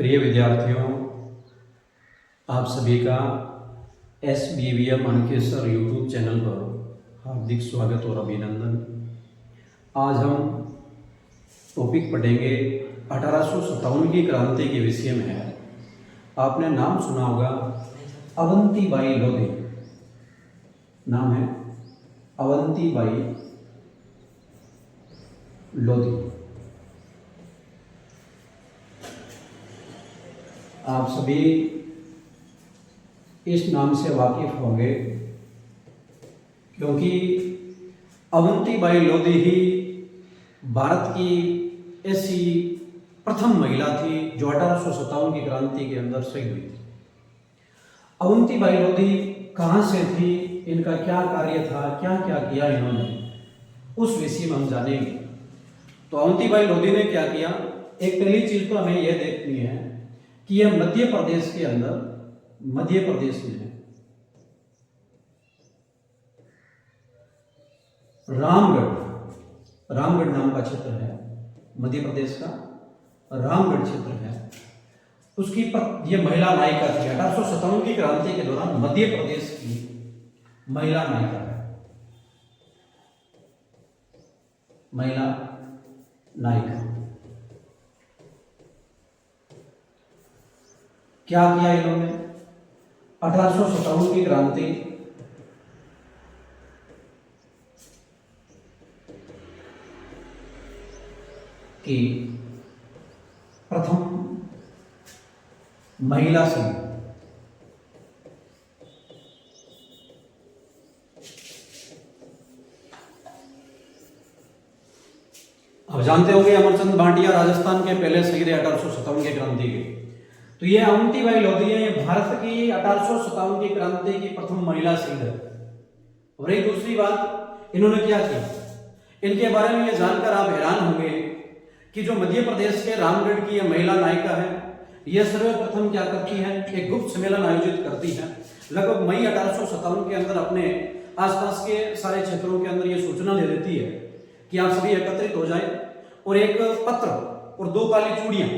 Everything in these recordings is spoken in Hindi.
प्रिय विद्यार्थियों, आप सभी का SBVM अंकेसर यूट्यूब चैनल पर हार्दिक स्वागत और अभिनंदन। आज हम टॉपिक पढ़ेंगे 1857 की क्रांति के विषय में है। आपने नाम सुना होगा अवंतीबाई लोधी। नाम है अवंतीबाई लोधी। आप सभी इस नाम से वाकिफ होंगे क्योंकि अवंतीबाई लोधी ही भारत की ऐसी प्रथम महिला थी जो 1857 की क्रांति के अंदर शहीद हुई थी। अवंतीबाई लोधी कहाँ से थी, इनका क्या कार्य था, क्या क्या किया इन्होंने, उस विषय में हम जानेंगे। तो अवंतीबाई लोधी ने क्या किया, एक पहली चीज तो हमें यह देखनी है कि यह मध्य प्रदेश के अंदर, मध्य प्रदेश में है, रामगढ़ नाम का क्षेत्र है, मध्य प्रदेश का रामगढ़ क्षेत्र है। उसकी यह महिला नायिका थी। 1857 की क्रांति के दौरान मध्य प्रदेश की महिला नायिका है, महिला नायिका। क्या किया इन्होंने 1857 की क्रांति की प्रथम महिला संघ अब जानते होंगे अमरचंद भाटिया राजस्थान के पहले शहीद 1857 की क्रांति के। तो ये अवंतीबाई लोधी है, भारत की 1857 की क्रांति की प्रथम महिला शहीद है। और एक दूसरी बात इन्होंने क्या किया, इनके बारे में ये जानकर आप हैरान होंगे कि जो मध्य प्रदेश के रामगढ़ की यह महिला नायिका है, यह सर्वप्रथम क्या करती है, एक गुप्त सम्मेलन आयोजित करती है। लगभग मई 1857 के अंदर अपने आसपास के सारे क्षेत्रों के अंदर यह सूचना दे देती है कि आप सभी एकत्रित हो जाएं, और एक पत्र और 2 काली चूड़ियां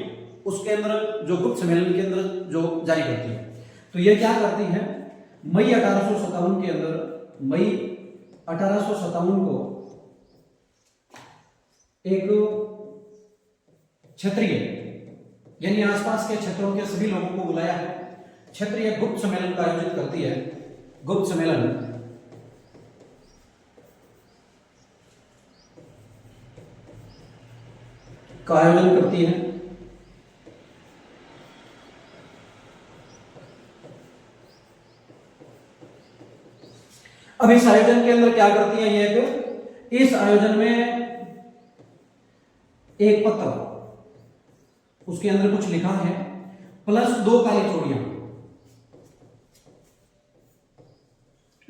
उसके अंदर जो गुप्त सम्मेलन के अंदर जो जारी करती है। तो ये क्या करती है, मई 1857 के अंदर, मई 1857 को एक क्षेत्रीय यानी आसपास के क्षेत्रों के सभी लोगों को बुलाया है, क्षेत्रीय गुप्त सम्मेलन का आयोजित करती है। गुप्त सम्मेलन का आयोजन करती है। अब इस आयोजन के अंदर क्या करती है ये, इस आयोजन में एक पत्र, उसके अंदर कुछ लिखा है, प्लस 2 काली चूड़ियां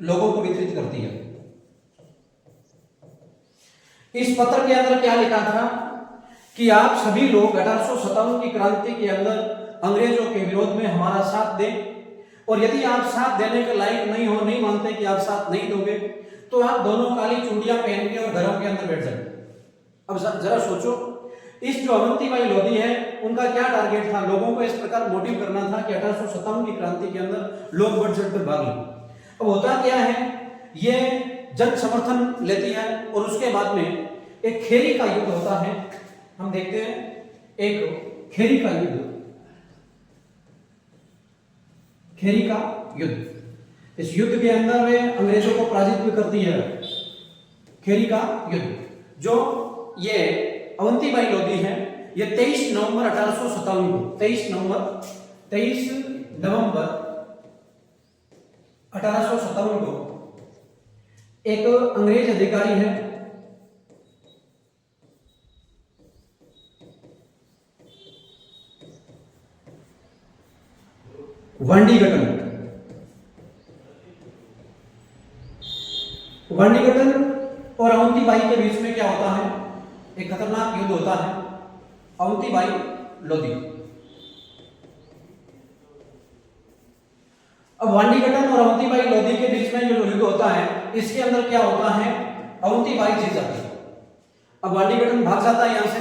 लोगों को वितरित करती है। इस पत्र के अंदर क्या लिखा था कि आप सभी लोग 1857 की क्रांति के अंदर अंग्रेजों के विरोध में हमारा साथ दें, और यदि आप साथ देने के लायक नहीं हो, नहीं मानते कि आप साथ नहीं दोगे, तो आप दोनों काली चूड़ियां पहन के और घरों के अंदर बैठ जाए। अब जरा सोचो, इस जो अवंतीबाई लोधी है उनका क्या टारगेट था, लोगों को इस प्रकार मोटिव करना था कि 1857 की क्रांति के अंदर लोग बढ़ चढ़ कर भाग लें। अब होता क्या है, ये जन समर्थन लेती है और उसके बाद में एक खेरी का युद्ध होता है। हम देखते हैं एक खेरी का युद्ध, खेरी का युद्ध। इस युद्ध के अंदर वे अंग्रेजों को पराजित भी करती है। खेरी का युद्ध जो ये अवंतीबाई लोधी है, ये 23 नवंबर 1857 को, 23 नवंबर 1857 को एक अंग्रेज अधिकारी है, वांडीगटन और अवंतीबाई के बीच में क्या होता है, एक खतरनाक युद्ध होता है। अवंतीबाई लोधी, अब वांडीगटन और अवंतीबाई लोधी के बीच में जो युद्ध होता है, इसके अंदर क्या होता है, अवंतीबाई जीत जाती है। अब वांडीगटन भाग जाता है यहां से।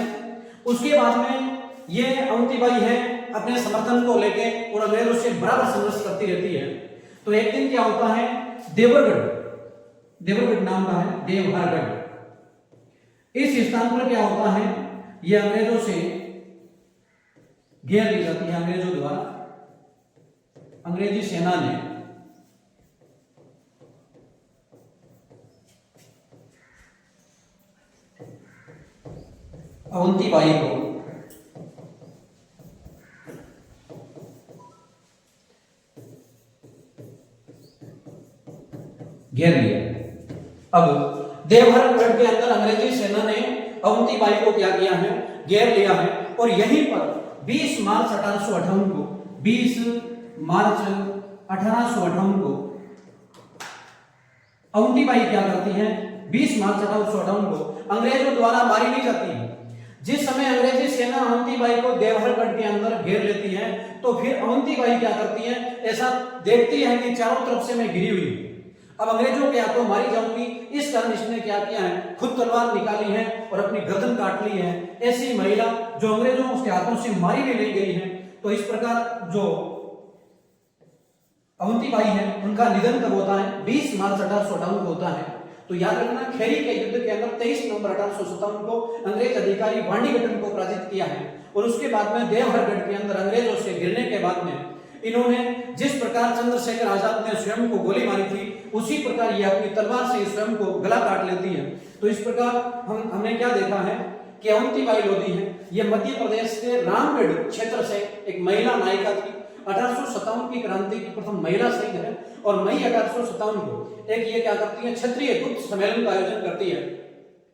उसके बाद में ये अवंती बाई है अपने समर्थन को लेके और अंग्रेजों से बराबर संघर्ष करती रहती है। तो एक दिन क्या होता है, देवरगढ़ नाम का है, देवहरगढ़, इस स्थान पर क्या होता है, ये अंग्रेजों से घेर ली जाती है, अंग्रेजों द्वारा, अंग्रेजी सेना ने अवंती बाई को घेर लिया। अब देवहरगढ़ के अंदर अंग्रेजी सेना ने अवंती बाई को क्या किया है, घेर लिया है। और यहीं पर 20 मार्च 1858 को 20 मार्च 1858 को अवंती बाई क्या करती है, 20 मार्च 1858 को अंग्रेजों द्वारा मारी नहीं जाती है। जिस समय अंग्रेजी सेना अवंती बाई को देवहरगढ़ के अंदर घेर लेती है, तो फिर अवंती बाई क्या करती है, ऐसा देखती है कि चारों तरफ से मैं घिरी हुई हूं, अब अंग्रेजों के हाथों मारी जाऊंगी, इस कारण इसने क्या किया है, खुद तलवार निकाली है और अपनी गर्दन काट ली है। ऐसी महिला जो अंग्रेजों के हाथों से मारी भी नहीं गई है। तो इस प्रकार जो अवंती बाई है उनका निधन कब होता है, 20 मार्च 1858 को होता है। तो याद रखना, खेरी के युद्ध के अंदर 23 नवंबर 1857 को अंग्रेज अधिकारी वांडीगटन को पराजित किया है। और उसके बाद में देवहरगढ़ के अंदर अंग्रेजों से गिरने के बाद में इन्होंने जिस प्रकार चंद्रशेखर आजाद ने स्वयं को गोली मारी थी, उसी प्रकार ये अपनी तलवार से स्वयं को गला काट लेती है। तो इस प्रकार हमने क्या देखा है कि अवंती बाई लोधी है, ये मध्य प्रदेश के रामगढ़ क्षेत्र से एक महिला नायिका थी। 1857 की क्रांति की प्रथम महिला शहीद है। और मई 1857 को एक ये क्या करती है, क्षत्रिय गुप्त सम्मेलन का आयोजन करती है।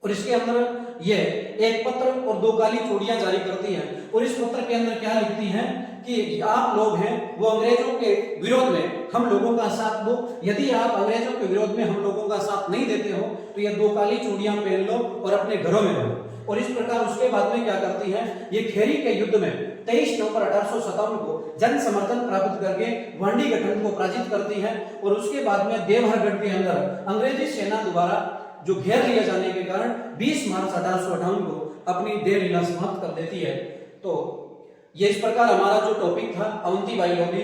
और इसके अंदर ये एक पत्र और 2 काली चूड़ियां जारी करती है। और इस पत्र के अंदर क्या लिखती है कि आप लोग हैं वो अंग्रेजों के विरोध में हम लोगों का साथ दो, यदि आप अंग्रेजों के विरोध में हम लोगों का साथ नहीं देते हो तो ये 2 काली चूड़ियां पहन लो और अपने घरों में रहो। और इस प्रकार उसके बाद में क्या करती है, ये खेरी के युद्ध में 23 नवंबर 1857 को जन समर्थन प्राप्त करके वांडीगटन को पराजित करती है। और उसके बाद में देवहरगढ़ के अंदर अंग्रेजी सेना द्वारा जो घेर लिया जाने के कारण 20 मार्च 1858 को अपनी देह लीला समाप्त कर देती है। तो ये इस प्रकार हमारा जो टॉपिक था अवंती बाई लोधी।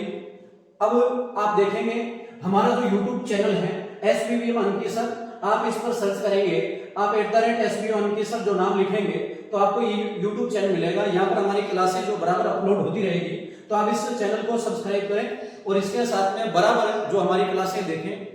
अब आप देखेंगे हमारा जो YouTube चैनल है SBVM अंकिसर, आप इस पर सर्च करेंगे, आप @SBVM अंकिसर जो नाम लिखेंगे तो आपको ये YouTube चैनल मिलेगा। यहाँ पर हमारी क्लासेस जो बराबर अपलोड होती रहेगी, तो आप इस चैनल को सब्सक्राइब करें और इसके साथ में बराबर जो हमारी क्लासें देखें।